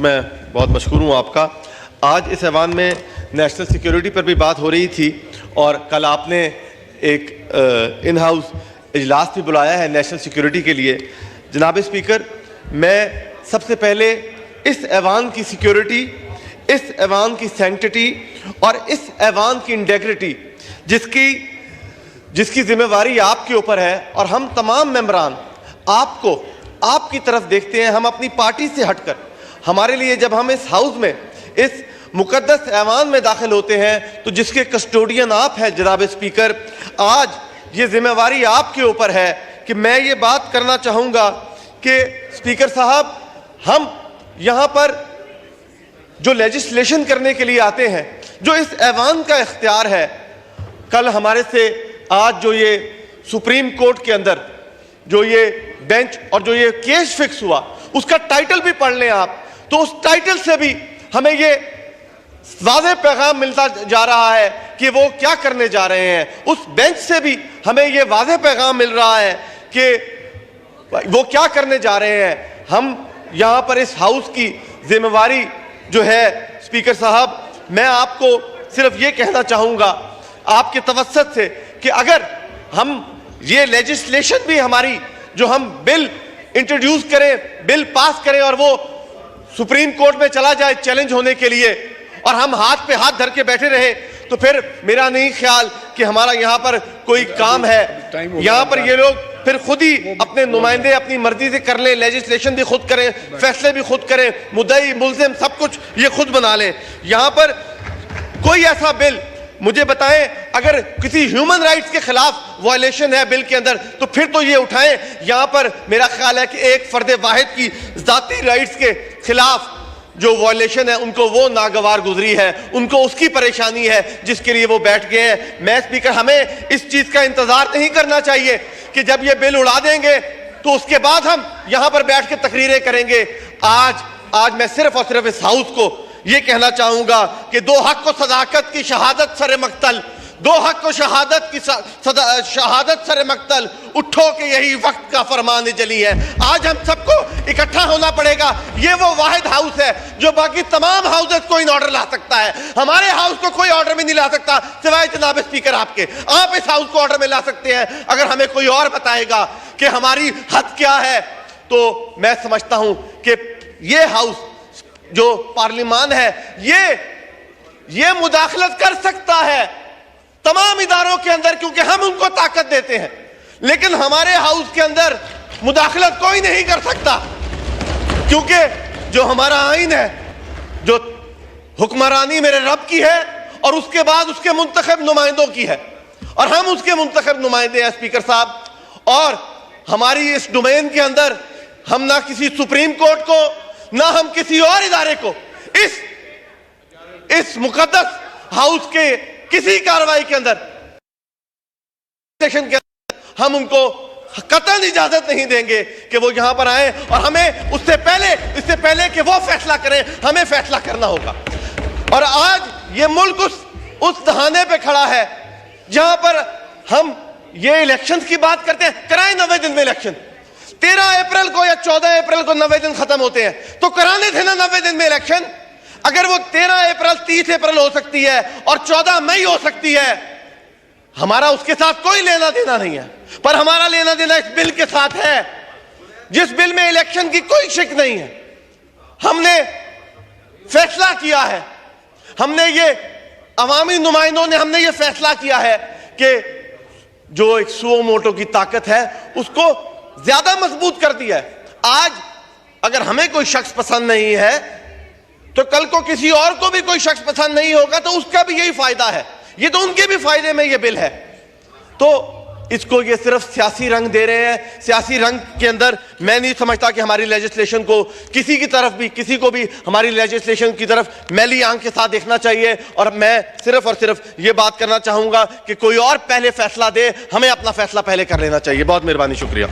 میں بہت مشکور ہوں آپ کا. آج اس ایوان میں نیشنل سیکیورٹی پر بھی بات ہو رہی تھی اور کل آپ نے ایک ان ہاؤس اجلاس بھی بلایا ہے نیشنل سیکیورٹی کے لیے. جناب اسپیکر، میں سب سے پہلے اس ایوان کی سیکیورٹی، اس ایوان کی سینکٹیٹی اور اس ایوان کی انٹیگریٹی جس کی ذمہ داری آپ کے اوپر ہے، اور ہم تمام ممبران آپ کی طرف دیکھتے ہیں. ہم اپنی پارٹی سے ہٹ کر، ہمارے لیے جب ہم اس ہاؤس میں، اس مقدس ایوان میں داخل ہوتے ہیں تو جس کے کسٹوڈین آپ ہیں جناب اسپیکر، آج یہ ذمہ داری آپ کے اوپر ہے کہ میں یہ بات کرنا چاہوں گا کہ اسپیکر صاحب، ہم یہاں پر جو لیجسلیشن کرنے کے لیے آتے ہیں، جو اس ایوان کا اختیار ہے، کل ہمارے سے آج جو یہ سپریم کورٹ کے اندر جو یہ بینچ اور جو یہ کیس فکس ہوا، اس کا ٹائٹل بھی پڑھ لیں آپ، تو اس ٹائٹل سے بھی ہمیں یہ واضح پیغام ملتا جا رہا ہے کہ وہ کیا کرنے جا رہے ہیں. اس بینچ سے بھی ہمیں یہ واضح پیغام مل رہا ہے کہ وہ کیا کرنے جا رہے ہیں. ہم یہاں پر اس ہاؤس کی ذمہ داری جو ہے اسپیکر صاحب، میں آپ کو صرف یہ کہنا چاہوں گا آپ کے توسط سے کہ اگر ہم یہ لیجسلیشن بھی ہماری جو ہم بل انٹروڈیوس کریں، بل پاس کریں اور وہ سپریم کورٹ میں چلا جائے چیلنج ہونے کے لیے، اور ہم ہاتھ پہ ہاتھ دھر کے بیٹھے رہے، تو پھر میرا نہیں خیال کہ ہمارا یہاں پر کوئی کام ہے. یہاں پر یہ لوگ پھر خود ہی اپنے نمائندے اپنی مرضی سے کر لیں، لیجسلیشن بھی خود کریں، فیصلے بھی خود کریں، مدعی ملزم سب کچھ یہ خود بنا لیں. یہاں پر کوئی ایسا بل مجھے بتائیں اگر کسی ہیومن رائٹس کے خلاف وائلیشن ہے بل کے اندر تو پھر تو یہ اٹھائیں. یہاں پر میرا خیال ہے کہ ایک فرد واحد کی ذاتی رائٹس کے خلاف جو وائلیشن ہے ان کو وہ ناگوار گزری ہے، ان کو اس کی پریشانی ہے جس کے لیے وہ بیٹھ گئے ہیں. میں اسپیکر، ہمیں اس چیز کا انتظار نہیں کرنا چاہیے کہ جب یہ بل اڑا دیں گے تو اس کے بعد ہم یہاں پر بیٹھ کے تقریریں کریں گے. آج میں صرف اور صرف اس ہاؤس کو یہ کہنا چاہوں گا کہ دو حق و صداقت کی شہادت سر مقتل، دو حق و شہادت سر مقتل، اٹھو کہ یہی وقت کا فرمان جلی ہے. آج ہم سب کو اکٹھا ہونا پڑے گا. یہ وہ واحد ہاؤس ہے جو باقی تمام ہاؤسز کو ان آرڈر لا سکتا ہے. ہمارے ہاؤس کو کوئی آرڈر میں نہیں لا سکتا سوائے جناب اسپیکر آپ کے. آپ اس ہاؤس کو آرڈر میں لا سکتے ہیں. اگر ہمیں کوئی اور بتائے گا کہ ہماری حد کیا ہے تو میں سمجھتا ہوں کہ یہ ہاؤس جو پارلیمان ہے یہ مداخلت کر سکتا ہے تمام اداروں کے اندر، کیونکہ ہم ان کو طاقت دیتے ہیں، لیکن ہمارے ہاؤس کے اندر مداخلت کوئی نہیں کر سکتا، کیونکہ جو ہمارا آئین ہے، جو حکمرانی میرے رب کی ہے اور اس کے بعد اس کے منتخب نمائندوں کی ہے، اور ہم اس کے منتخب نمائندے ہیں اسپیکر صاحب. اور ہماری اس ڈومین کے اندر ہم نہ کسی سپریم کورٹ کو، نہ ہم کسی اور ادارے کو اس مقدس ہاؤس کے کسی کارروائی کے اندر ہم ان کو قطعاً اجازت نہیں دیں گے کہ وہ یہاں پر آئیں، اور ہمیں اس سے پہلے کہ وہ فیصلہ کریں ہمیں فیصلہ کرنا ہوگا. اور آج یہ ملک اس دہانے پہ کھڑا ہے جہاں پر ہم یہ الیکشنز کی بات کرتے ہیں. کرائیں 90 دن میں الیکشن، 13 اپریل کو یا 14 اپریل کو 90 دن ختم ہوتے ہیں، تو کرانے تھے نا 90 دن میں الیکشن. اگر وہ 13 اپریل 30 اپریل ہو سکتی ہے اور 14 مئی ہو سکتی ہے، ہمارا اس کے ساتھ کوئی لینا دینا نہیں ہے. پر ہمارا لینا دینا اس بل کے ساتھ ہے جس بل میں الیکشن کی کوئی شک نہیں ہے. ہم نے فیصلہ کیا ہے، ہم نے یہ عوامی نمائندوں نے ہم نے یہ فیصلہ کیا ہے کہ جو ایک سو موٹو کی طاقت ہے اس کو زیادہ مضبوط کر دیا ہے. آج اگر ہمیں کوئی شخص پسند نہیں ہے تو کل کو کسی اور کو بھی کوئی شخص پسند نہیں ہوگا تو اس کا بھی یہی فائدہ ہے. یہ تو ان کے بھی فائدے میں یہ بل ہے. تو اس کو یہ صرف سیاسی رنگ دے رہے ہیں. سیاسی رنگ کے اندر میں نہیں سمجھتا کہ ہماری لیجسلیشن کو کسی کو بھی ہماری لیجسلیشن کی طرف میلی آنکھ کے ساتھ دیکھنا چاہیے. اور میں صرف اور صرف یہ بات کرنا چاہوں گا کہ کوئی اور پہلے فیصلہ دے، ہمیں اپنا فیصلہ پہلے کر لینا چاہیے. بہت مہربانی، شکریہ.